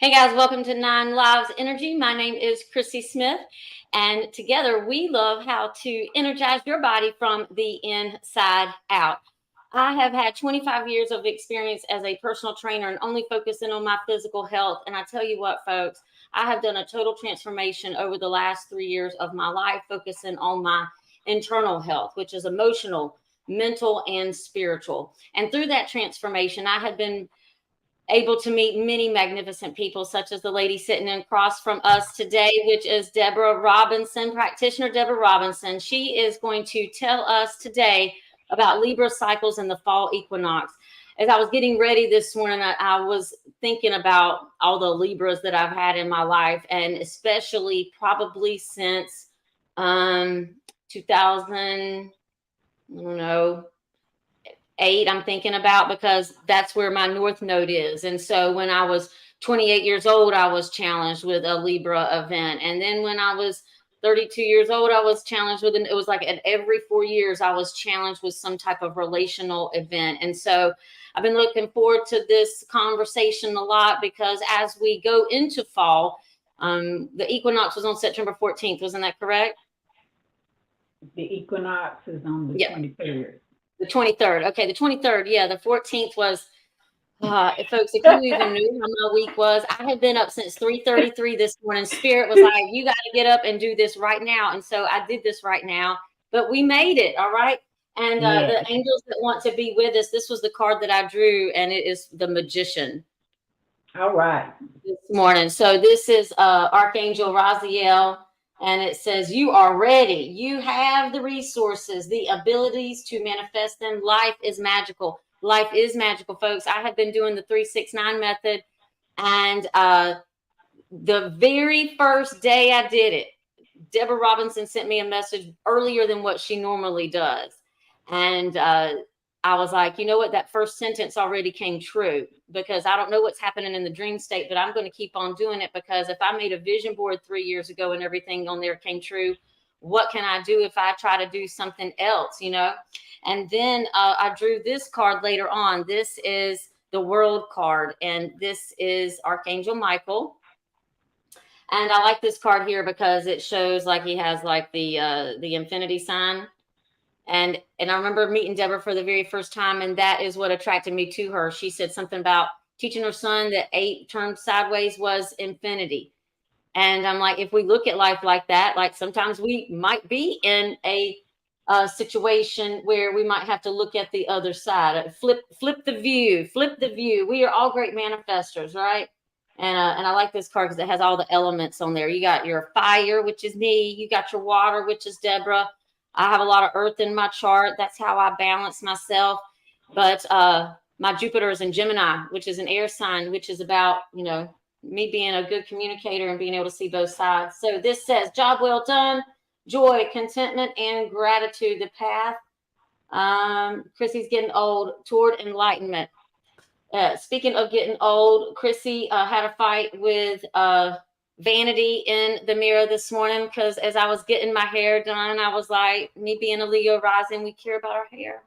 Hey guys, welcome to Nine Lives Energy. My name is Chrissy Smith, and together we love how to energize your body from the inside out. I have had 25 years of experience as a personal trainer and only focusing on my physical health. And I tell you what, folks, I have done a total transformation over the last 3 years of my life, focusing on my internal health, which is emotional, mental, and spiritual. And through that transformation, I have been able to meet many magnificent people, such as the lady sitting across from us today, which is Deborah Robinson, Practitioner Deborah Robinson. She is going to tell us today about Libra cycles and the Fall Equinox. As I was getting ready this morning, I was thinking about all the Libras that I've had in my life, and especially probably since 2000, I don't know, 8, I'm thinking about, because that's where my North Node is. And so when I was 28 years old, I was challenged with a Libra event. And then when I was 32 years old, I was challenged with it was like at every 4 years, I was challenged with some type of relational event. And so I've been looking forward to this conversation a lot, because as we go into fall, the equinox was on September 14th. Wasn't that correct? The equinox is on the 23rd. The 23rd. Okay, the 23rd. Yeah, the 14th was, folks, if you even knew how my week was, I had been up since 3:33 this morning. Spirit was like, you got to get up and do this right now. And so I did this right now, but we made it. All right. And the angels that want to be with us, this was the card that I drew, and it is the Magician. All right. This morning. So this is Archangel Raziel. And it says, you are ready. You have the resources, the abilities to manifest them. Life is magical. Life is magical, folks. I have been doing the 369 method. And the very first day I did it, Deborah Robinson sent me a message earlier than what she normally does. And I was like, you know what? That first sentence already came true, because I don't know what's happening in the dream state, but I'm going to keep on doing it, because if I made a vision board 3 years ago and everything on there came true, what can I do if I try to do something else, you know? And then I drew this card later on. This is the World card, and this is Archangel Michael. And I like this card here because it shows like he has like the infinity sign. And I remember meeting Deborah for the very first time, and that is what attracted me to her. She said something about teaching her son that 8 turned sideways was infinity. And I'm like, if we look at life like that, like sometimes we might be in a situation where we might have to look at the other side, flip the view. We are all great manifestors, right? And I like this card because it has all the elements on there. You got your fire, which is me. You got your water, which is Deborah. I have a lot of earth in my chart. That's how I balance myself. But my Jupiter is in Gemini, which is an air sign, which is about, you know, me being a good communicator and being able to see both sides. So this says, job well done, joy, contentment, and gratitude, the path. Chrissy's getting old, toward enlightenment. Speaking of getting old, Chrissy had a fight with vanity in the mirror this morning, because as I was getting my hair done, I was like, me being a Leo rising, we care about our hair.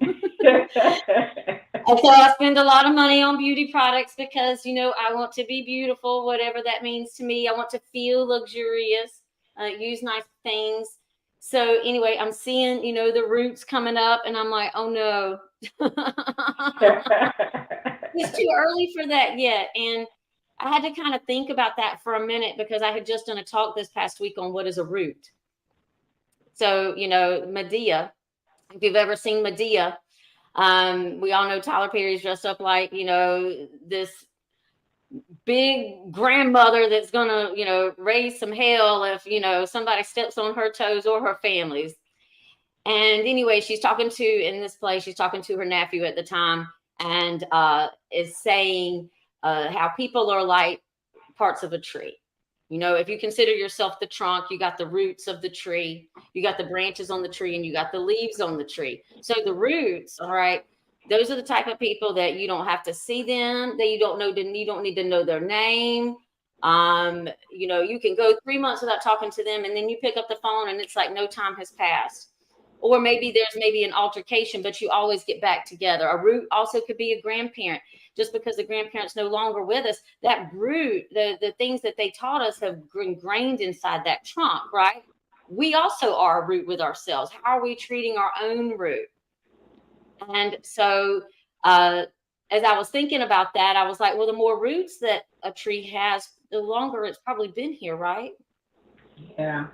And so I spend a lot of money on beauty products because, you know, I want to be beautiful, whatever that means to me. I want to feel luxurious, use nice things. So anyway, I'm seeing, you know, the roots coming up, and I'm like, oh no. It's too early for that yet. And I had to kind of think about that for a minute, because I had just done a talk this past week on what is a root. So, you know, Medea, if you've ever seen Medea, we all know Tyler Perry's dressed up like, you know, this big grandmother that's going to, you know, raise some hell if, you know, somebody steps on her toes or her family's. And anyway, she's talking to her nephew at the time, and is saying how people are like parts of a tree. You know, if you consider yourself the trunk, you got the roots of the tree, you got the branches on the tree, and you got the leaves on the tree. So the roots, all right, those are the type of people that you don't have to see them, that you don't need to know their name. You know, you can go 3 months without talking to them, and then you pick up the phone and it's like no time has passed. Or maybe there's an altercation, but you always get back together. A root also could be a grandparent. just because the grandparents no longer with us, that root, the things that they taught us have ingrained inside that trunk, right? We also are a root with ourselves. How are we treating our own root? And so, as I was thinking about that, I was like, well, the more roots that a tree has, the longer it's probably been here, right? Yeah.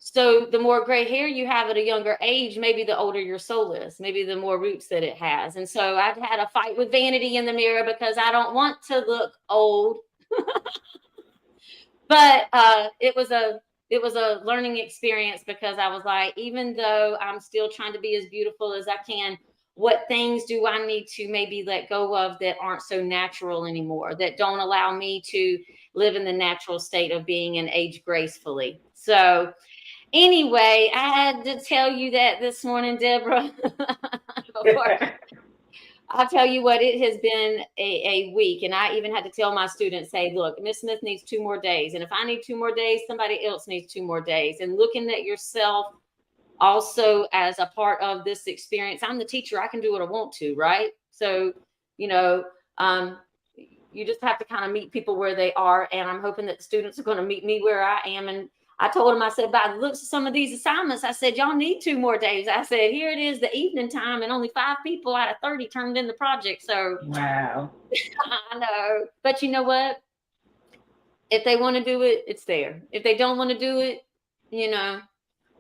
So the more gray hair you have at a younger age, maybe the older your soul is, maybe the more roots that it has. And so I've had a fight with vanity in the mirror because I don't want to look old. But it was a learning experience, because I was like, even though I'm still trying to be as beautiful as I can, what things do I need to maybe let go of that aren't so natural anymore, that don't allow me to live in the natural state of being and age gracefully? So anyway, I had to tell you that this morning, Deborah. Before I'll tell you what, it has been a week. And I even had to tell my students, say, look, Miss Smith needs 2 more days. And if I need 2 more days, somebody else needs 2 more days. And looking at yourself also as a part of this experience. I'm the teacher. I can do what I want to, right? So, you know, you just have to kind of meet people where they are. And I'm hoping that the students are going to meet me where I am. And I told them, I said, by the looks of some of these assignments, I said, y'all need 2 more days. I said, here it is, the evening time, and only 5 people out of 30 turned in the project. So Wow. I know. But you know what? If they want to do it, it's there. If they don't want to do it,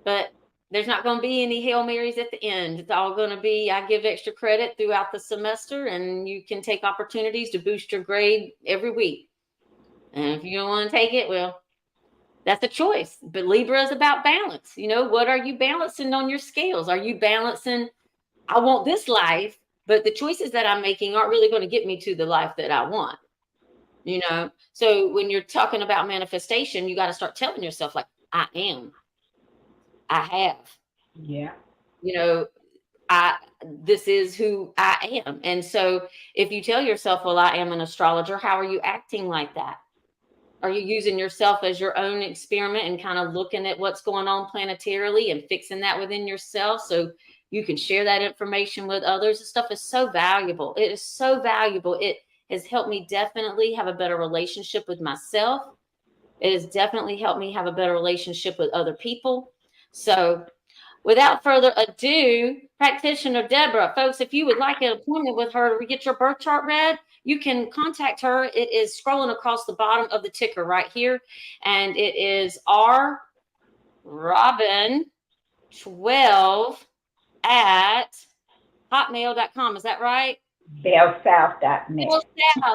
but there's not going to be any Hail Marys at the end. It's all going to be, I give extra credit throughout the semester, and you can take opportunities to boost your grade every week. And if you don't want to take it, well, that's a choice. But Libra is about balance. What are you balancing on your scales? Are you balancing, I want this life, but the choices that I'm making aren't really going to get me to the life that I want? So when you're talking about manifestation, you got to start telling yourself, like, I am, I have, Yeah. this is who I am. And so if you tell yourself, well, I am an astrologer, how are you acting like that? Are you using yourself as your own experiment and kind of looking at what's going on planetarily and fixing that within yourself so you can share that information with others? This stuff is so valuable. It is so valuable. It has helped me definitely have a better relationship with myself. It has definitely helped me have a better relationship with other people. So without further ado, Practitioner Deborah, folks, if you would like an appointment with her to get your birth chart read, you can contact her. It is scrolling across the bottom of the ticker right here, and it is rrobin12@hotmail.com. Is that right? BellSouth.net.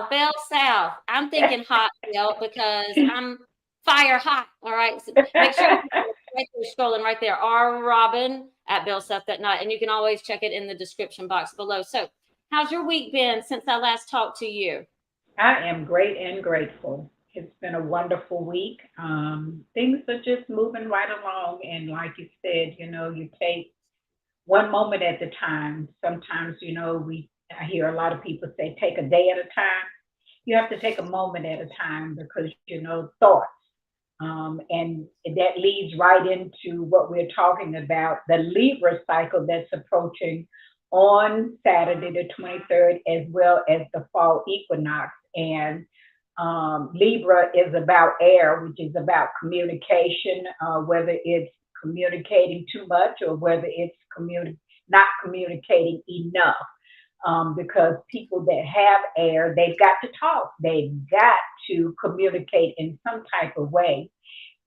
Bell South. I'm thinking hot, Bell, because I'm fire hot. All right. So make sure you right there, scrolling right there. rrobin@bellsouth.net. And you can always check it in the description box below. So how's your week been since I last talked to you? I am great and grateful. It's been a wonderful week. Things are just moving right along. And like you said, you take one moment at a time. Sometimes, I hear a lot of people say, take a day at a time. You have to take a moment at a time because, thoughts. And that leads right into what we're talking about, the Libra cycle that's approaching on Saturday, the 23rd, as well as the Fall Equinox. And Libra is about air, which is about communication, whether it's communicating too much or whether it's not communicating enough. Because people that have air, they've got to talk. They've got to communicate in some type of way.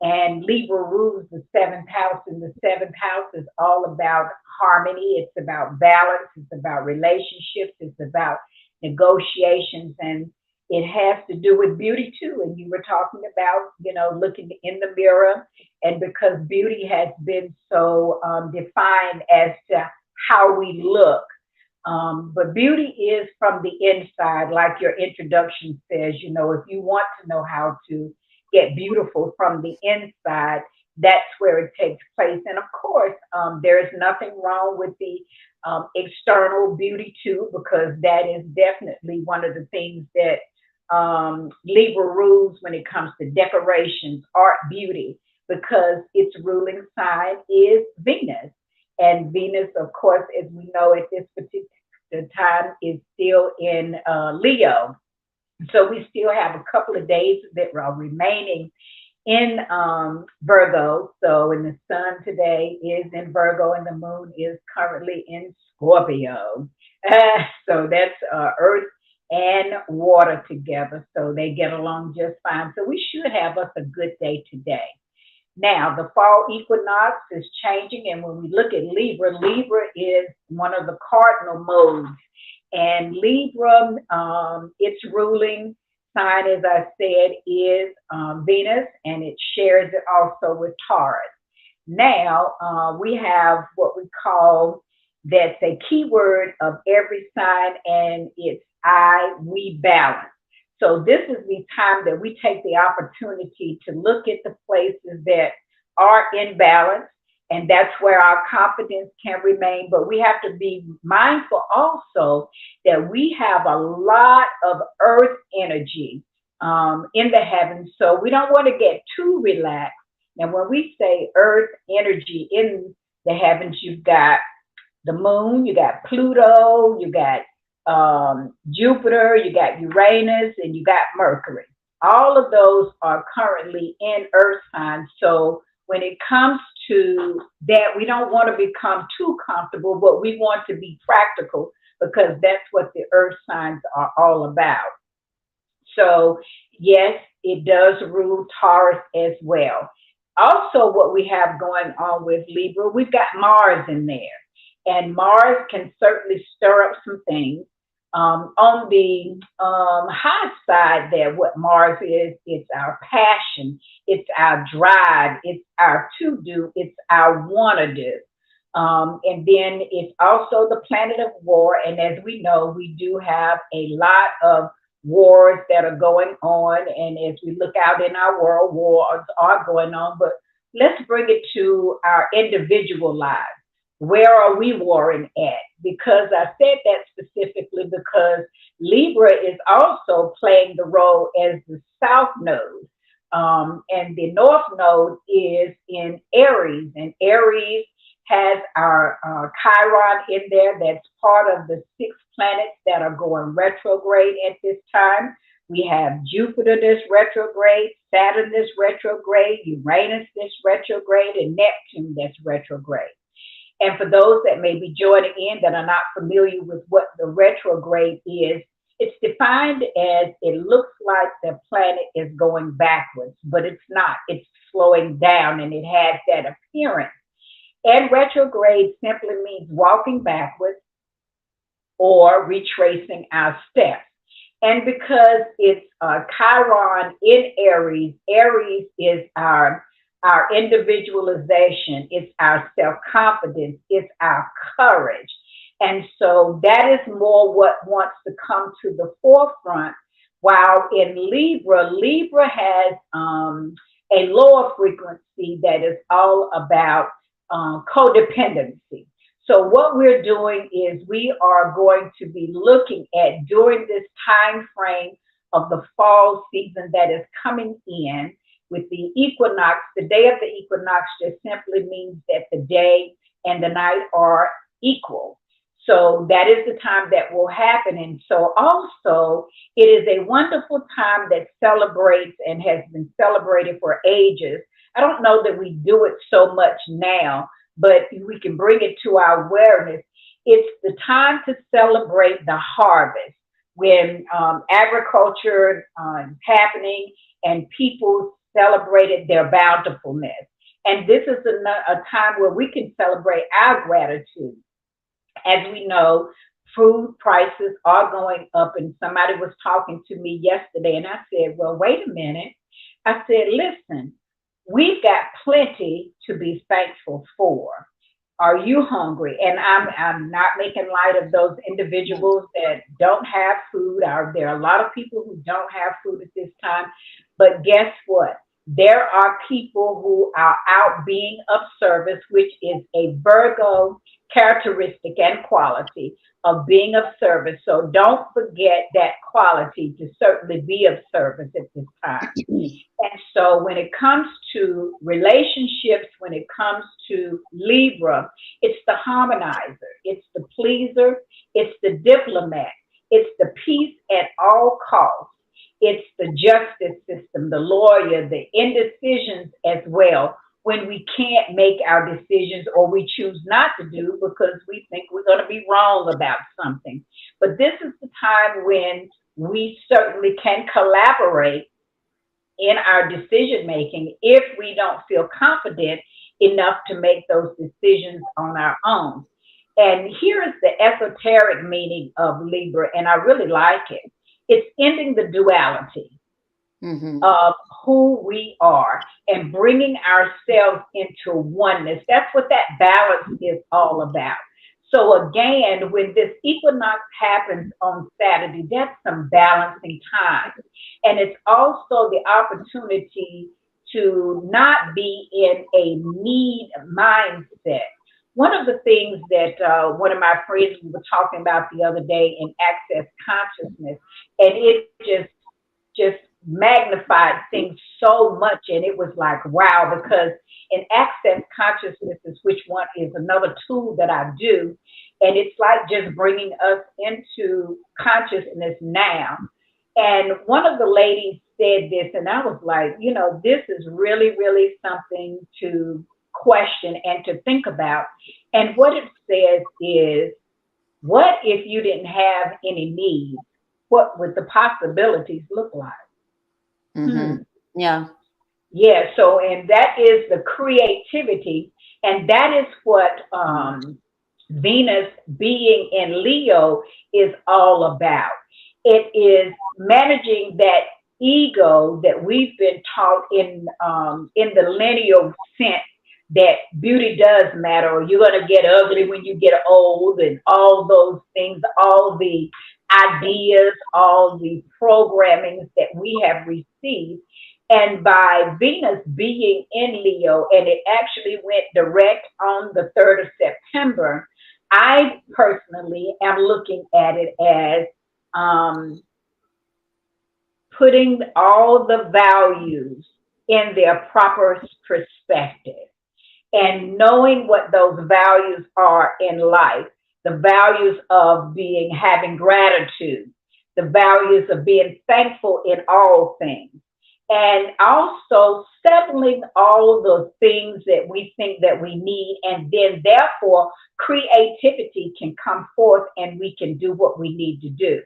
And Libra rules the 7th house, and the 7th house is all about harmony. It's about balance. It's about relationships. It's about negotiations, and it has to do with beauty too. And you were talking about, looking in the mirror, and because beauty has been so defined as to how we look. But beauty is from the inside, like your introduction says. If you want to know how to get beautiful from the inside, that's where it takes place. And of course, there is nothing wrong with the external beauty too, because that is definitely one of the things that Libra rules when it comes to decorations, art, beauty, because its ruling sign is Venus. And Venus, of course, as we know at this the time is still in Leo. So we still have a couple of days that are remaining in Virgo. So, and the sun today is in Virgo, and the moon is currently in Scorpio. So that's Earth and water together. So they get along just fine. So we should have us a good day today. Now, the fall equinox is changing, and when we look at Libra, Libra is one of the cardinal modes. And Libra, its ruling sign, as I said, is Venus, and it shares it also with Taurus. Now, we have what we call, that's a keyword of every sign, and it's we balance. So this is the time that we take the opportunity to look at the places that are in balance, and that's where our confidence can remain. But we have to be mindful also that we have a lot of earth energy in the heavens, so we don't want to get too relaxed. And when we say earth energy in the heavens, you've got the moon, you got Pluto, you got Jupiter, you got Uranus, and you got Mercury. All of those are currently in earth signs. So when it comes to that, we don't want to become too comfortable, but we want to be practical, because that's what the earth signs are all about. So yes, it does rule Taurus as well. Also, what we have going on with Libra, we've got Mars in there. And Mars can certainly stir up some things. On the high side there, what Mars is, it's our passion, it's our drive, it's our to-do, it's our wanna-do. And then it's also the planet of war. And as we know, we do have a lot of wars that are going on. And as we look out in our world, wars are going on. But let's bring it to our individual lives. Where are we warring at? Because I said that specifically because Libra is also playing the role as the south node. And the north node is in Aries, and Aries has our Chiron in there. That's part of the 6 planets that are going retrograde at this time. We have Jupiter that's retrograde, Saturn that's retrograde, Uranus that's retrograde, and Neptune that's retrograde. And for those that may be joining in that are not familiar with what the retrograde is, it's defined as it looks like the planet is going backwards, but it's not. It's slowing down, and it has that appearance. And retrograde simply means walking backwards or retracing our steps. And because it's Chiron in Aries, Aries is our individualization, it's our self-confidence, it's our courage. And so that is more what wants to come to the forefront. While in Libra, Libra has a lower frequency that is all about codependency. So what we're doing is we are going to be looking at, during this time frame of the fall season that is coming in, with the equinox, the day of the equinox just simply means that the day and the night are equal. So that is the time that will happen. And so also, it is a wonderful time that celebrates and has been celebrated for ages. I don't know that we do it so much now, but we can bring it to our awareness. It's the time to celebrate the harvest, when agriculture is happening and people celebrated their bountifulness. And this is a time where we can celebrate our gratitude. As we know, food prices are going up, and somebody was talking to me yesterday, and I said, well, wait a minute. I said, listen, we've got plenty to be thankful for. Are you hungry? And I'm not making light of those individuals that don't have food. There are a lot of people who don't have food at this time. But guess what? There are people who are out being of service, which is a Virgo characteristic and quality of being of service. So don't forget that quality to certainly be of service at this time. And so when it comes to relationships, when it comes to Libra, it's the harmonizer, it's the pleaser, it's the diplomat, it's the peace at all costs. It's the justice system, the lawyer, the indecisions as well, when we can't make our decisions or we choose not to do because we think we're going to be wrong about something. But this is the time when we certainly can collaborate in our decision making if we don't feel confident enough to make those decisions on our own. And here is the esoteric meaning of Libra, and I really like it. It's ending the duality of who we are and bringing ourselves into oneness. That's what that balance is all about. So again, when this equinox happens on Saturday, that's some balancing time. And it's also the opportunity to not be in a need mindset. One of the things that one of my friends were talking about the other day in Access Consciousness, and it just magnified things so much, and it was like, wow, because in Access Consciousness, which one is another tool that I do, and it's like just bringing us into consciousness now. And one of the ladies said this, and I was like, you know, this is really, really something to question and to think about. And what it says is, what if you didn't have any needs? What would the possibilities look like? Yeah. Yeah, so, and that is the creativity, and that is what Venus being in Leo is all about. It is managing that ego that we've been taught in the lineal sense that beauty does matter, or you're going to get ugly when you get old, and all those things, all the ideas, all the programmings that we have received. And by Venus being in Leo, and it actually went direct on the 3rd of September, I personally am looking at it as putting all the values in their proper perspective and knowing what those values are in life, the values of having gratitude, the values of being thankful in all things, and also settling all the things that we think that we need, and then therefore creativity can come forth and we can do what we need to do.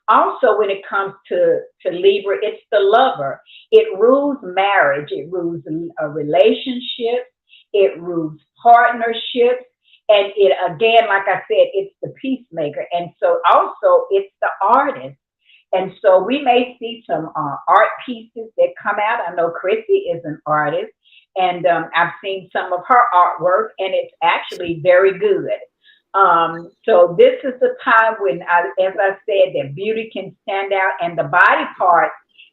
Also, when it comes to Libra, it's the lover. It rules marriage, it rules a relationship, it rules partnerships, and it, again, like I said, it's the peacemaker. And so also it's the artist. And so we may see some art pieces that come out. I know Chrissy is an artist, and I've seen some of her artwork, and it's actually very good. So this is the time when, as I said, that beauty can stand out, and the body part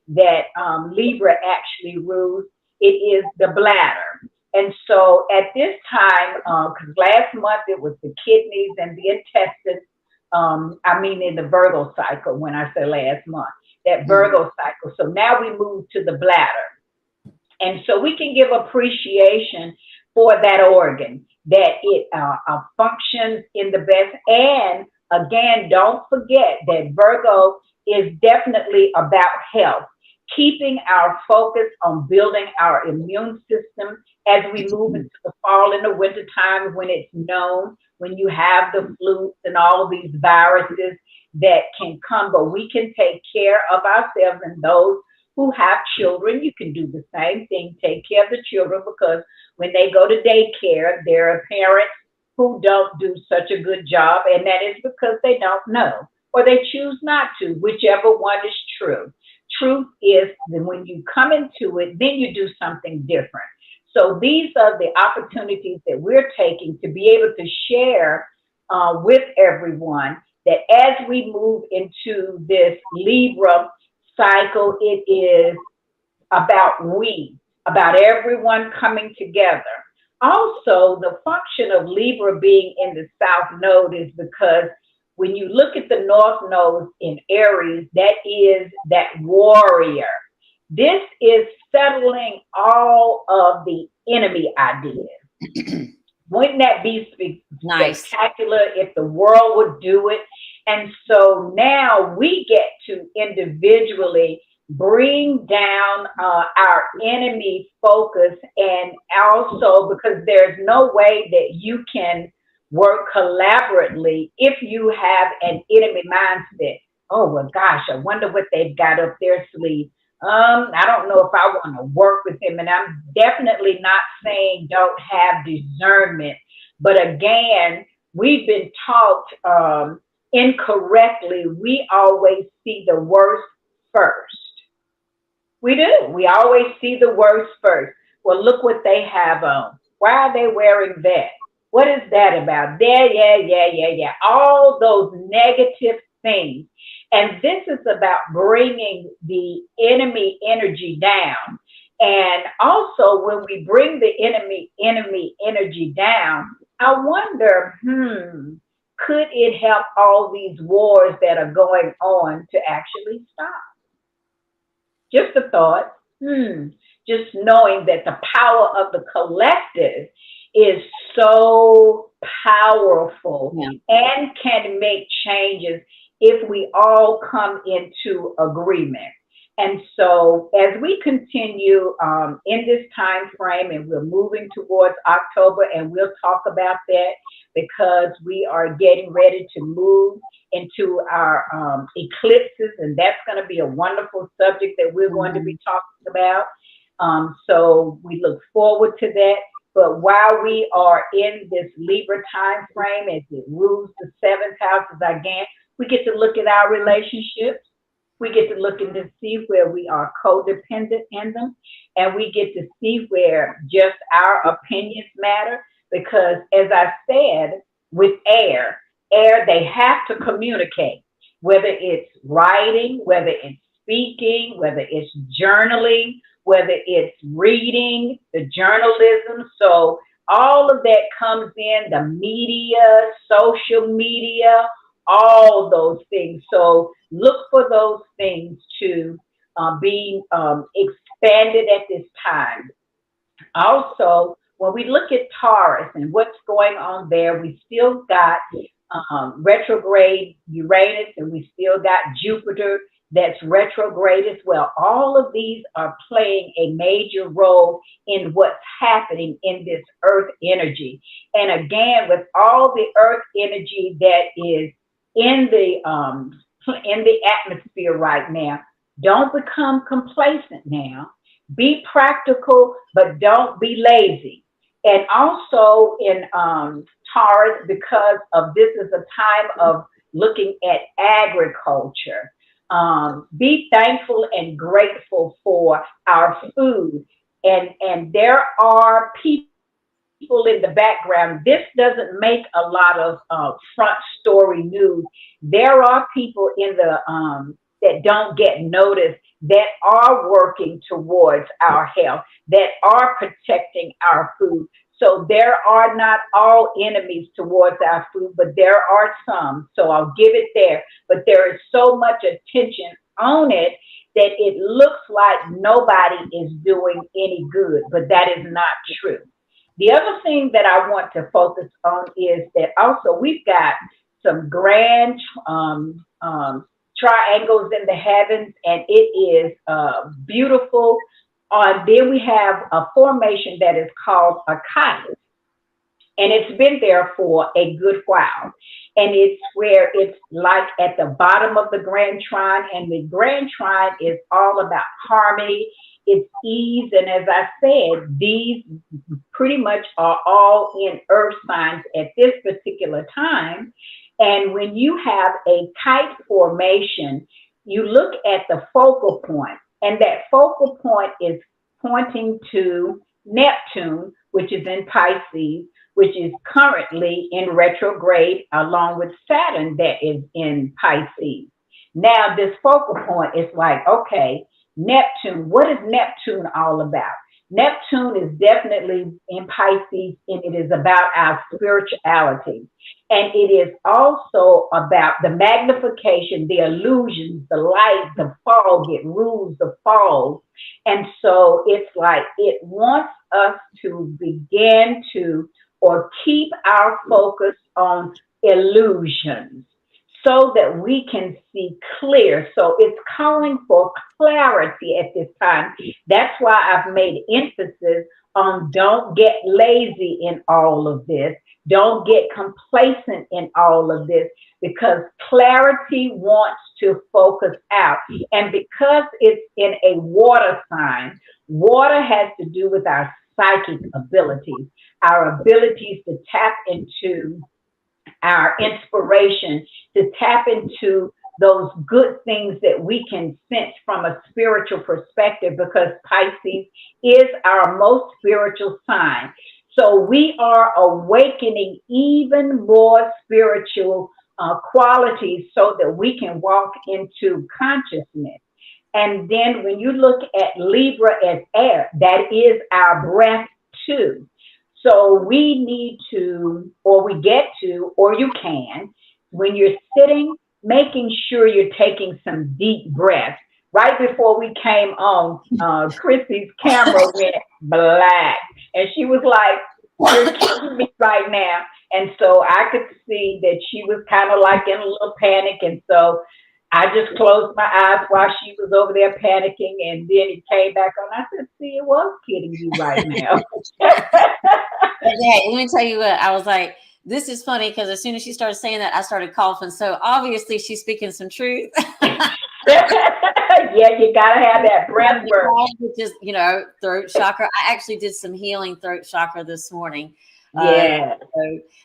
that Libra actually rules, it is the bladder. And so at this time, because last month it was the kidneys and the intestines, I mean in the Virgo cycle, when I say last month, that Virgo cycle. So now we move to the bladder. And so we can give appreciation for that organ, that it functions in the best. And again, don't forget that Virgo is definitely about health, keeping our focus on building our immune system as we move into the fall and the winter time, when it's known, when you have the flus and all these viruses that can come, but we can take care of ourselves. And those who have children, you can do the same thing, take care of the children, because when they go to daycare, there are parents who don't do such a good job, and that is because they don't know, or they choose not to, whichever one is true. Truth is that when you come into it, then you do something different. So these are the opportunities that we're taking to be able to share with everyone, that as we move into this Libra cycle, it is about everyone coming together, Also, the function of Libra being in the South Node is because when you look at the North Node in Aries, that is that warrior. This is settling all of the enemy ideas. Wouldn't that be Nice. spectacular if the world would do it? And so now we get to individually bring down our enemy focus, and also because there's no way that you can work collaboratively if you have an enemy mindset. Oh, well, gosh, I wonder what they've got up their sleeve. I don't know if I want to work with him. And I'm definitely not saying don't have discernment. But again, we've been taught incorrectly. We always see the worst first. We do. We always see the worst first. Well, look what they have on. Why are they wearing that? What is that about? There, yeah, yeah, yeah, yeah. All those negative things. And this is about bringing the enemy energy down. And also, when we bring the enemy energy down, I wonder, could it help all these wars that are going on to actually stop? Just a thought. Just knowing that the power of the collective is so powerful Yeah. and can make changes if we all come into agreement. And so, as we continue in this time frame, and we're moving towards October, and we'll talk about that because we are getting ready to move into our eclipses, and that's going to be a wonderful subject that we're going to be talking about. So, we look forward to that. But while we are in this Libra time frame, as it rules the seventh house, as again, we get to look at our relationships. We get to look and to see where we are codependent in them. And we get to see where just our opinions matter. Because as I said, with air, they have to communicate, whether it's writing, whether it's speaking, whether it's journaling, whether it's reading, the journalism. So all of that comes in, the media, social media, all those things. So look for those things to be expanded at this time. Also, when we look at Taurus and what's going on there, we still got retrograde Uranus, and we still got Jupiter that's retrograde as well. All of these are playing a major role in what's happening in this earth energy. And again, with all the earth energy that is in the atmosphere right now, don't become complacent now. Be practical, but don't be lazy. And also in Taurus, because of this is a time of looking at agriculture. Be thankful and grateful for our food. And there are people in the background. This doesn't make a lot of front story news. There are people in the that don't get noticed that are working towards our health, that are protecting our food. So there are not all enemies towards our food, but there are some. So I'll give it there. But there is so much attention on it that it looks like nobody is doing any good, but that is not true. The other thing that I want to focus on is that also we've got some grand triangles in the heavens, and it is beautiful. Then we have a formation that is called a kite, and it's been there for a good while. And it's where it's like at the bottom of the Grand Trine, and the Grand Trine is all about harmony, it's ease, and as I said, these pretty much are all in earth signs at this particular time. And when you have a kite formation, you look at the focal point, and that focal point is pointing to Neptune, which is in Pisces, which is currently in retrograde, along with Saturn that is in Pisces. Now, this focal point is like, okay, Neptune, what is Neptune all about? Neptune is definitely in Pisces, and it is about our spirituality. And it is also about the magnification, the illusions, the light, the fog. It rules the fog. And so it's like it wants us to begin to or keep our focus on illusions so that we can see clear. So it's calling for clarity at this time. That's why I've made emphasis on don't get lazy in all of this. Don't get complacent in all of this because clarity wants to focus out. And because it's in a water sign, water has to do with our psychic abilities, our abilities to tap into our inspiration, to tap into those good things that we can sense from a spiritual perspective because Pisces is our most spiritual sign. So we are awakening even more spiritual qualities so that we can walk into consciousness. And then when you look at Libra as air, that is our breath too. So we need to, or we get to, or you can, when you're sitting, making sure you're taking some deep breaths. Right before we came on, Chrissy's camera went black. And she was like, you're kidding me right now. And so I could see that she was kind of like in a little panic. And so I just closed my eyes while she was over there panicking. And then it came back on. I said, see, it was kidding you right now. Yeah, let me tell you what, I was like, this is funny because as soon as she started saying that, I started coughing. So obviously she's speaking some truth. Yeah, you gotta have that breath work. Which is, throat chakra. I actually did some healing throat chakra this morning. Yeah.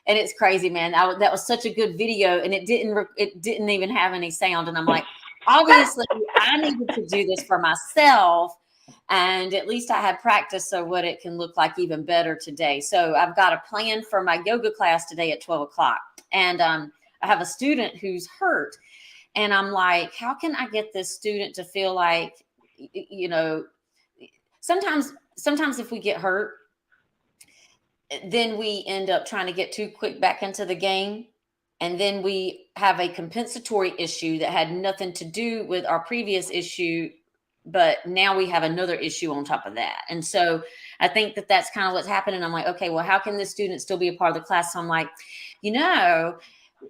And it's crazy, man. That was such a good video, and it didn't even have any sound. And I'm like, obviously, I needed to do this for myself, and at least I had practice, so what it can look like even better today. So I've got a plan for my yoga class today at 12 o'clock, and I have a student who's hurt, and I'm like, how can I get this student to feel like, sometimes if we get hurt, then we end up trying to get too quick back into the game. And then we have a compensatory issue that had nothing to do with our previous issue, but now we have another issue on top of that. And so I think that that's kind of what's happening. I'm like, okay, well, how can this student still be a part of the class? So I'm like,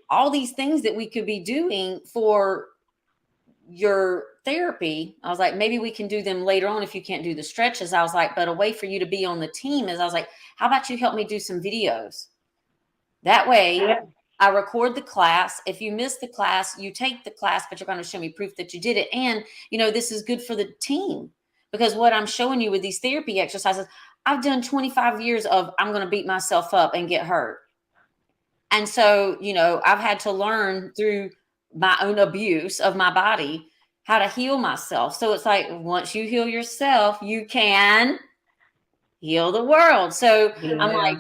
all these things that we could be doing for your therapy, I was like, maybe we can do them later on if you can't do the stretches. I was like, but a way for you to be on the team is, I was like, how about you help me do some videos? That way, Yeah. I record the class. If you miss the class, you take the class, but you're going to show me proof that you did it. And, this is good for the team because what I'm showing you with these therapy exercises, I've done 25 years of I'm going to beat myself up and get hurt. And so, I've had to learn through my own abuse of my body how to heal myself. So it's like, once you heal yourself, you can heal the world. So Yeah. I'm like,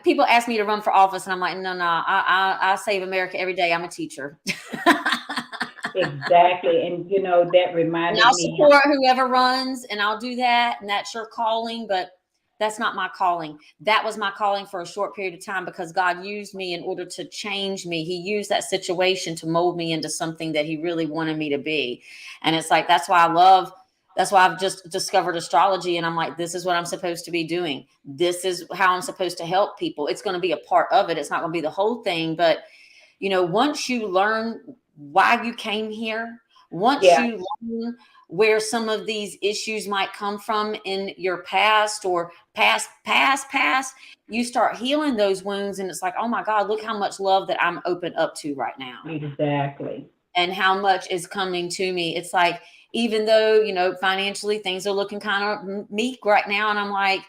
people ask me to run for office, and I'm like, no, I save America every day. I'm a teacher. Exactly. And that reminded And I'll me. support whoever runs, and I'll do that. And that's your calling, but that's not my calling. That was my calling for a short period of time because God used me in order to change me. He used that situation to mold me into something that he really wanted me to be. And it's like, that's why I've just discovered astrology. And I'm like, this is what I'm supposed to be doing. This is how I'm supposed to help people. It's going to be a part of it. It's not going to be the whole thing. But, once you learn why you came here, once Yeah. you learn where some of these issues might come from in your past or past, you start healing those wounds. And it's like, oh my God, look how much love that I'm open up to right now. Exactly. And how much is coming to me. It's like, even though, financially things are looking kind of meek right now. And I'm like,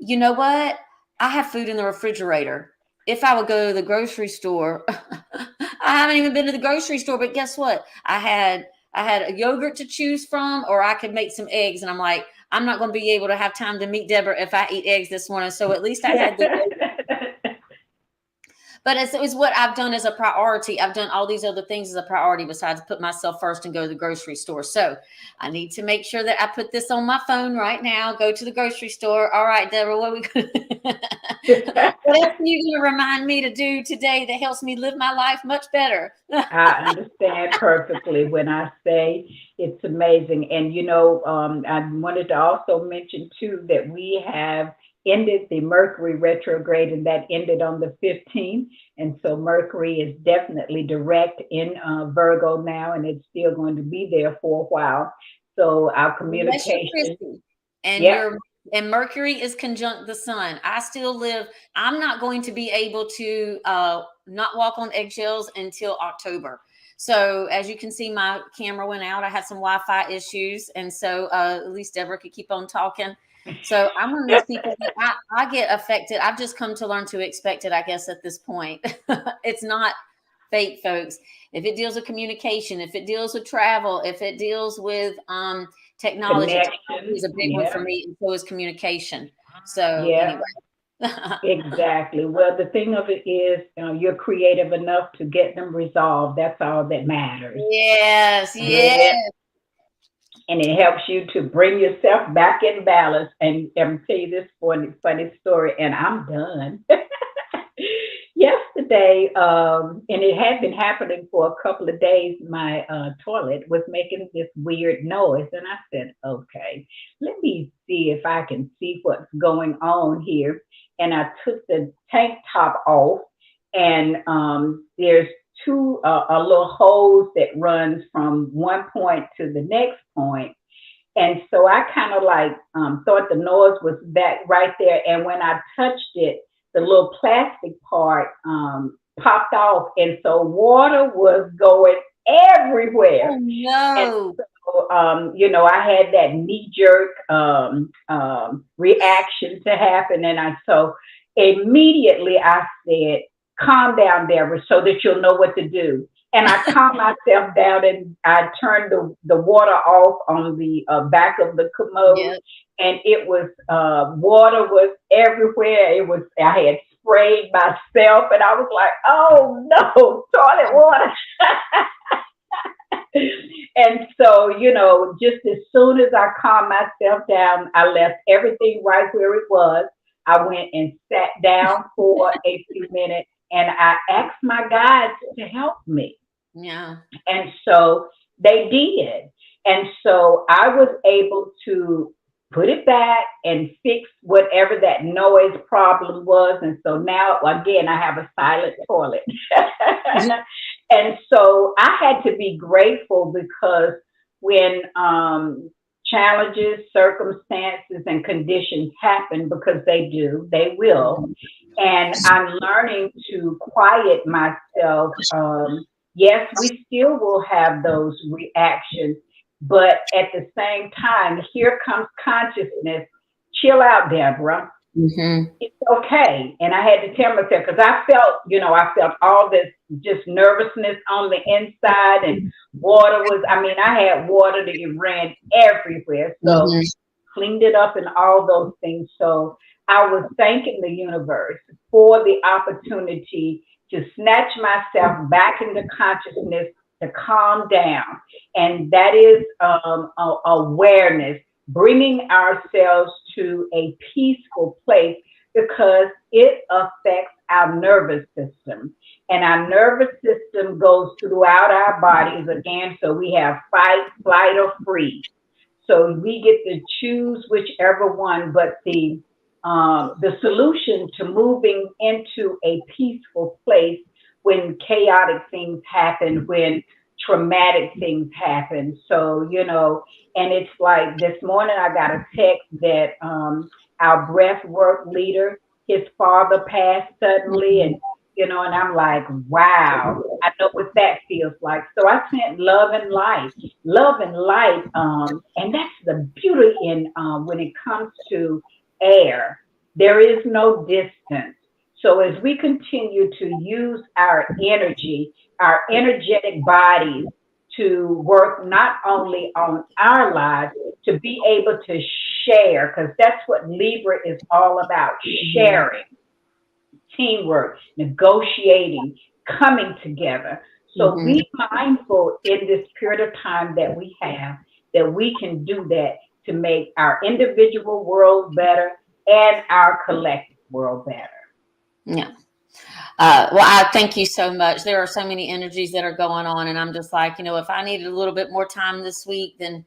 you know what? I have food in the refrigerator. If I would go to the grocery store, I haven't even been to the grocery store, but guess what? I had a yogurt to choose from, or I could make some eggs. And I'm like, I'm not going to be able to have time to meet Deborah if I eat eggs this morning. So at least I had the yogurt. But it's what I've done as a priority. I've done all these other things as a priority besides put myself first and go to the grocery store. So I need to make sure that I put this on my phone right now. Go to the grocery store. All right, Deborah, what are we going to what else are you going to remind me to do today that helps me live my life much better? I understand perfectly when I say it's amazing. And, I wanted to also mention too that we have ended the Mercury retrograde, and that ended on the 15th. And so Mercury is definitely direct in Virgo now, and it's still going to be there for a while. So our Unless you're communication, Chrissy and yep, you're and Mercury is conjunct the sun. I still live. I'm not going to be able to not walk on eggshells until October. So as you can see, my camera went out. I had some Wi-Fi issues, and so at least Deborah could keep on talking. So I'm one of these people that I get affected. I've just come to learn to expect it, I guess, at this point. It's not fate, folks. If it deals with communication, if it deals with travel, if it deals with technology connection, is a big one for yeah, me, and so is communication. So yeah. anyway. Exactly. Well, the thing of it is, you're creative enough to get them resolved. That's all that matters. Yes, Yeah. yes. And it helps you to bring yourself back in balance. And I'm tell you this funny story, and I'm done. Yesterday, and it had been happening for a couple of days, my toilet was making this weird noise. And I said, okay, let me see if I can see what's going on here. And I took the tank top off, and there's a little hose that runs from one point to the next point. And so I kind of like thought the noise was that right there. And when I touched it, the little plastic part popped off. And so water was going Oh everywhere. And no. so, I had that knee jerk reaction to happen. And so immediately I said, calm down, Deborah, so that you'll know what to do. And I calmed myself down, and I turned the water off on the back of the commode. Yeah. And it was, water was everywhere. I had sprayed myself, and I was like, oh no, toilet water. And so, just as soon as I calmed myself down, I left everything right where it was. I went and sat down for a few minutes, and I asked my guides to help me. Yeah. And so they did. And so I was able to put it back and fix whatever that noise problem was. And so now, again, I have a silent toilet. And so I had to be grateful because when challenges, circumstances, and conditions happen, because they do, they will. And I'm learning to quiet myself. Yes, we still will have those reactions, but at the same time, here comes consciousness. Chill out, Deborah. Mm-hmm. It's okay. And I had to tell myself, because I felt all this just nervousness on the inside, and water was, I had water that ran everywhere. So Mm-hmm. cleaned it up and all those things. So I was thanking the universe for the opportunity to snatch myself back into consciousness, to calm down. And that is awareness, bringing ourselves to a peaceful place, because it affects our nervous system. And our nervous system goes throughout our bodies again. So we have fight, flight, or freeze. So we get to choose whichever one, but the solution to moving into a peaceful place when chaotic things happen, when traumatic things happen. So, and it's like this morning I got a text that our breath work leader, his father passed suddenly, and I'm like, wow, I know what that feels like. So I sent love and light, and that's the beauty in when it comes to air. There is no distance. So as we continue to use our energy, our energetic bodies, to work not only on our lives, to be able to share, because that's what Libra is all about, sharing. teamwork, negotiating, coming together. So Mhm. be mindful in this period of time that we have that we can do that to make our individual world better and our collective world better. Yeah. Well, I thank you so much. There are so many energies that are going on, and I'm just like, if I needed a little bit more time this week, then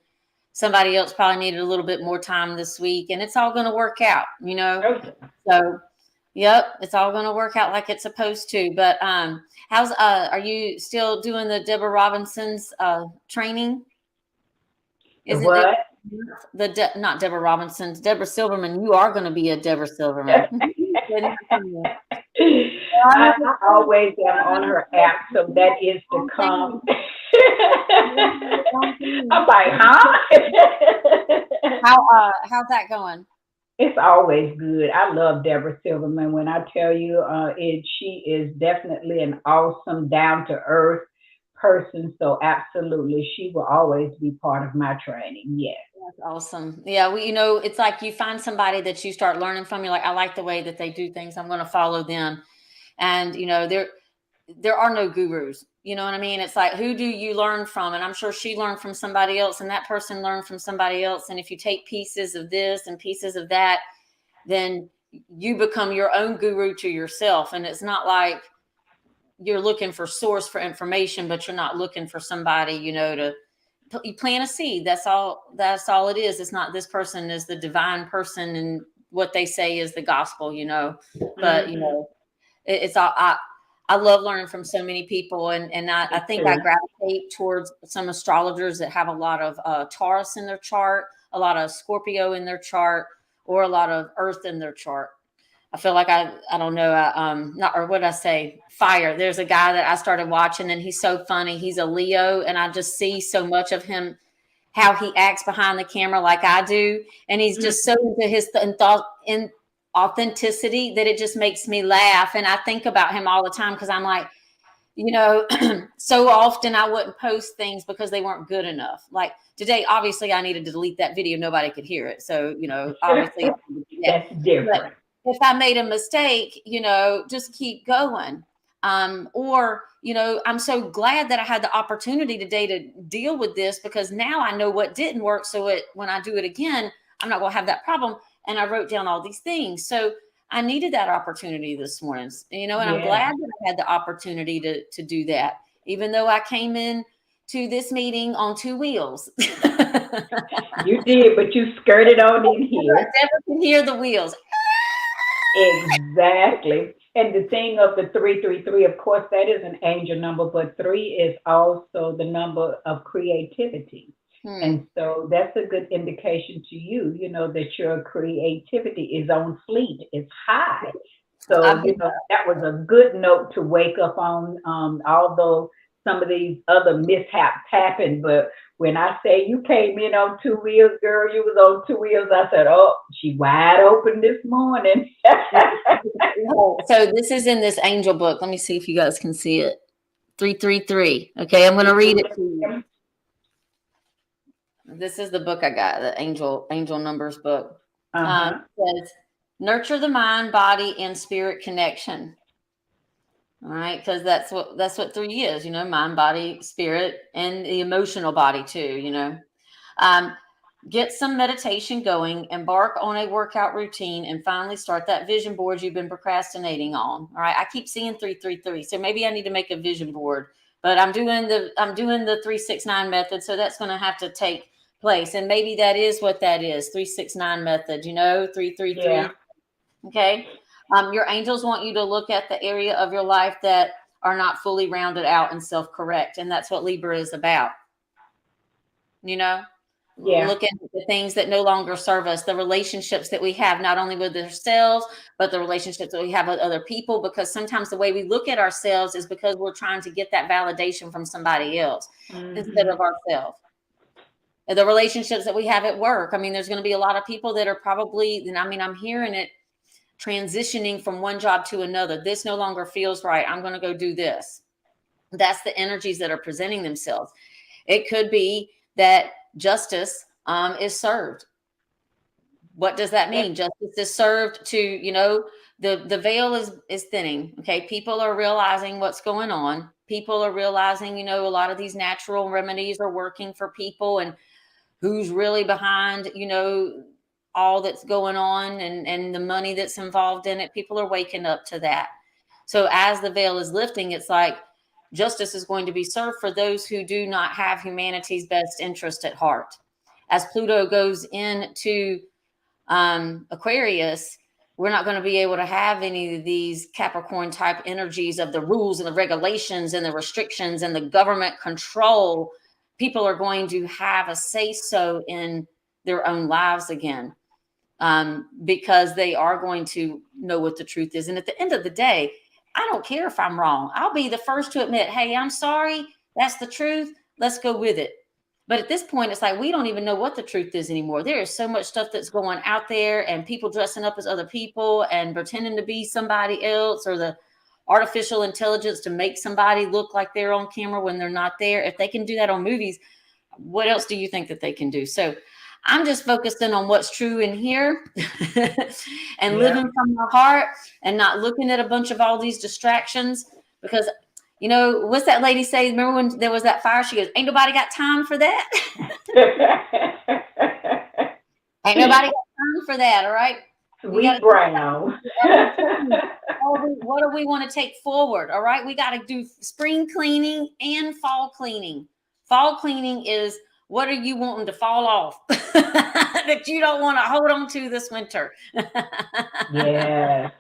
somebody else probably needed a little bit more time this week, and it's all going to work out. Okay. So, yep, it's all going to work out like it's supposed to. But are you still doing the Deborah Robinson's training? The Isn't it what? not Deborah Robinson's, Deborah Silverman? You are going to be a Deborah Silverman. I always am on her app, so that is to come. I'm like, huh? How's that going? It's always good. I love Deborah Silverman. When I tell you, she is definitely an awesome, down to earth person. So absolutely, she will always be part of my training. Yes. That's awesome. Yeah, it's like you find somebody that you start learning from. You're like, I like the way that they do things. I'm going to follow them. And there are no gurus. You know what I mean? It's like, who do you learn from? And I'm sure she learned from somebody else, and that person learned from somebody else. And if you take pieces of this and pieces of that, then you become your own guru to yourself. And it's not like you're looking for source for information, but you're not looking for somebody, you plant a seed. That's all it is. It's not this person is the divine person and what they say is the gospel, but Mm-hmm. it's all, I love learning from so many people, and I Me think I too. gravitate towards some astrologers that have a lot of Taurus in their chart, a lot of Scorpio in their chart, or a lot of Earth in their chart. I feel like I don't know, not, or what did I say? Fire. There's a guy that I started watching, and he's so funny. He's a Leo, and I just see so much of him, how he acts behind the camera like I do, and he's just so into his in authenticity that it just makes me laugh. And I think about him all the time because I'm like, so often I wouldn't post things because they weren't good enough. Like today, obviously I needed to delete that video. Nobody could hear it. So, obviously, yeah. That's But different. if I made a mistake, just keep going. Or, I'm so glad that I had the opportunity today to deal with this because now I know what didn't work. So when I do it again, I'm not going to have that problem. And I wrote down all these things. So I needed that opportunity this morning, and I'm Yeah. glad that I had the opportunity to do that, even though I came in to this meeting on two wheels. You did, but you skirted on in here. Never can hear the wheels. Exactly. And the thing of the 333, of course, that is an angel number, but three is also the number of creativity. Hmm. And so that's a good indication to you, that your creativity is on fleet, it's high. So, I've been, that was a good note to wake up on, although some of these other mishaps happened. But when I say you came in on two wheels, girl, you was on two wheels. I said, oh, she wide open this morning. so this is in this angel book. Let me see if you guys can see it. 333. Okay, I'm going to read it to you. This is the book I got, the angel numbers book. Uh-huh. It says, nurture the mind, body, and spirit connection. All right, because that's what three is, mind, body, spirit, and the emotional body too. Um, get some meditation going, embark on a workout routine, and finally start that vision board you've been procrastinating on. All right, I keep seeing 333, so maybe I need to make a vision board, but I'm doing the 369 method, so that's going to have to take place, and maybe that is what that is, 369 method. 333. Yeah. Okay. Your angels want you to look at the area of your life that are not fully rounded out and self-correct. And that's what Libra is about. Yeah. Looking at the things that no longer serve us, the relationships that we have, not only with ourselves, but the relationships that we have with other people. Because sometimes the way we look at ourselves is because we're trying to get that validation from somebody else instead Mm-hmm. of ourselves. The relationships that we have at work. I mean, there's going to be a lot of people that are probably, and I mean, I'm hearing it, transitioning from one job to another. This no longer feels right. I'm going to go do this. That's the energies that are presenting themselves. It could be that justice is served. What does that mean? Justice is served to, the veil is thinning. Okay. People are realizing what's going on. People are realizing, a lot of these natural remedies are working for people, and who's really behind, all that's going on, and the money that's involved in it. People are waking up to that. So as the veil is lifting, it's like justice is going to be served for those who do not have humanity's best interest at heart. As Pluto goes into Aquarius, we're not going to be able to have any of these Capricorn type energies of the rules and the regulations and the restrictions and the government control. People are going to have a say so in their own lives again, because they are going to know what the truth is. And at the end of the day, I don't care if I'm wrong. I'll be the first to admit, hey, I'm sorry. That's the truth. Let's go with it. But at this point, it's like we don't even know what the truth is anymore. There is so much stuff that's going out there, and people dressing up as other people and pretending to be somebody else, or the artificial intelligence to make somebody look like they're on camera when they're not there. If they can do that on movies, what else do you think that they can do? So I'm just focusing on what's true in here and living from my heart, and not looking at a bunch of all these distractions. Because, what's that lady say? Remember when there was that fire? She goes, ain't nobody got time for that. Ain't nobody got time for that. All right. Sweet brown. What do we want to take forward? All right. We got to do spring cleaning and fall cleaning. Fall cleaning is, what are you wanting to fall off that you don't want to hold on to this winter? Yeah.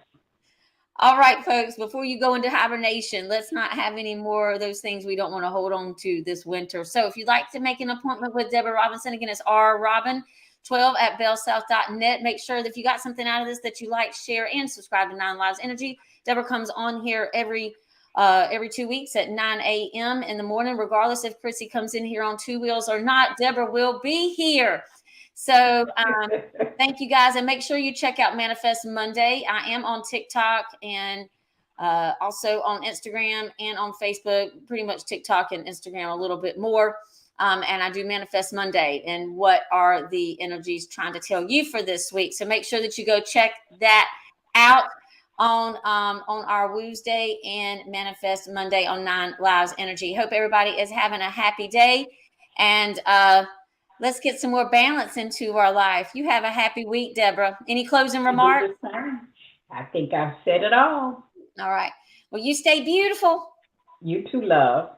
All right, folks, before you go into hibernation, let's not have any more of those things we don't want to hold on to this winter. So if you'd like to make an appointment with Deborah Robinson, again, it's rrobin12@bellsouth.net. Make sure that if you got something out of this that you like, share, and subscribe to Nine Lives Energy. Deborah comes on here every 2 weeks at 9 a.m. in the morning, regardless if Chrissy comes in here on two wheels or not. Deborah will be here. So thank you, guys. And make sure you check out Manifest Monday. I am on TikTok, and also on Instagram and on Facebook, pretty much TikTok and Instagram a little bit more. And I do Manifest Monday, and what are the energies trying to tell you for this week. So make sure that you go check that out on our Wednesday and Manifest Monday on Nine Lives Energy. Hope everybody is having a happy day, and let's get some more balance into our life. You have a happy week, Deborah. Any closing remarks? I think I've said it all. All right. Well, you stay beautiful. You too, love.